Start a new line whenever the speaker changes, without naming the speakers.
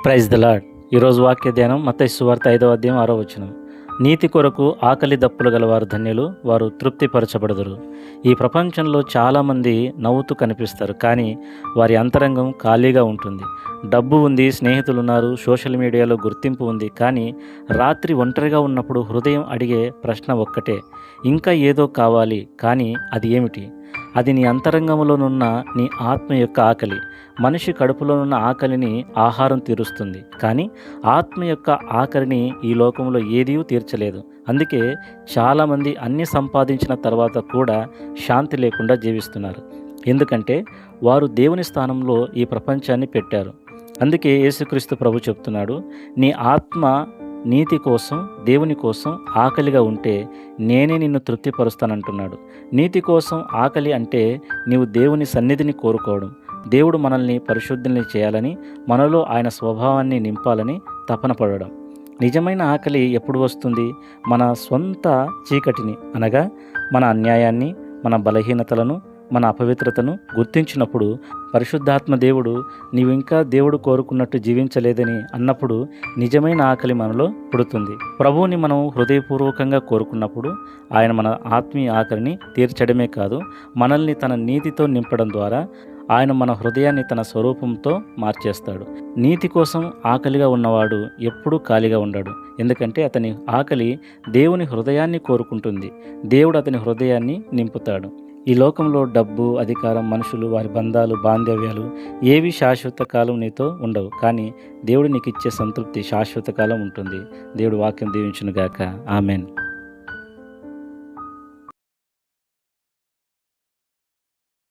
Praise the lord. ఈరోజు వాక్య ధ్యానం మత్తయి సువార్త 5వ అధ్యాయం 6వ వచనం. నీతి కొరకు ఆకలి దప్పులు గలవారు ధన్యులు, వారు తృప్తిపరచబడదురు. ఈ ప్రపంచంలో చాలామంది నవ్వుతూ కనిపిస్తారు, కానీ వారి అంతరంగం ఖాళీగా ఉంటుంది. డబ్బు ఉంది, స్నేహితులు ఉన్నారు, సోషల్ మీడియాలో గుర్తింపు ఉంది, కానీ రాత్రి ఒంటరిగా ఉన్నప్పుడు హృదయం అడిగే ప్రశ్న ఒక్కటే, ఇంకా ఏదో కావాలి. కానీ అది ఏమిటి? అది నీ అంతరంగంలోనున్న నీ ఆత్మ యొక్క ఆకలి. మనిషి కడుపులోనున్న ఆకలిని ఆహారం తీరుస్తుంది, కానీ ఆత్మ యొక్క ఆకలిని ఈ లోకంలో ఏదీ తీర్చలేదు. అందుకే చాలామంది అన్ని సంపాదించిన తర్వాత కూడా శాంతి లేకుండా జీవిస్తున్నారు. ఎందుకంటే వారు దేవుని స్థానంలో ఈ ప్రపంచాన్ని పెట్టారు. అందుకే యేసుక్రీస్తు ప్రభు చెప్తున్నాడు, నీ ఆత్మ నీతి కోసం, దేవుని కోసం ఆకలిగా ఉంటే నేనే నిన్ను తృప్తిపరుస్తానంటున్నాడు. నీతి కోసం ఆకలి అంటే నీవు దేవుని సన్నిధిని కోరుకోవడం, దేవుడు మనల్ని పరిశుద్ధుల్ని చేయాలని, మనలో ఆయన స్వభావాన్ని నింపాలని తపన పడడం. నిజమైన ఆకలి ఎప్పుడు వస్తుంది? మన స్వంత చీకటిని, అనగా మన అన్యాయాన్ని, మన బలహీనతలను, మన అపవిత్రతను గుర్తించినప్పుడు, పరిశుద్ధాత్మ దేవుడు నీవు ఇంకా దేవుడు కోరుకున్నట్టు జీవించలేదని అన్నప్పుడు నిజమైన ఆకలి మనలో పుడుతుంది. ప్రభువుని మనం హృదయపూర్వకంగా కోరుకున్నప్పుడు ఆయన మన ఆత్మీయ ఆకలిని తీర్చడమే కాదు, మనల్ని తన నీతితో నింపడం ద్వారా ఆయన మన హృదయాన్ని తన స్వరూపంతో మార్చేస్తాడు. నీతి కోసం ఆకలిగా ఉన్నవాడు ఎప్పుడూ ఖాళీగా ఉండడు. ఎందుకంటే అతని ఆకలి దేవుని హృదయాన్ని కోరుకుంటుంది. దేవుడు అతని హృదయాన్ని నింపుతాడు. ఈ లోకంలో డబ్బు, అధికారం, మనుషులు, వారి బంధాలు, బాంధవ్యాలు ఏవి శాశ్వత కాలం నీతో ఉండవు, కానీ దేవుడు నీకు ఇచ్చే సంతృప్తి శాశ్వత కాలం ఉంటుంది. దేవుడు వాక్యం దీవించునుగాక. ఆమెన్.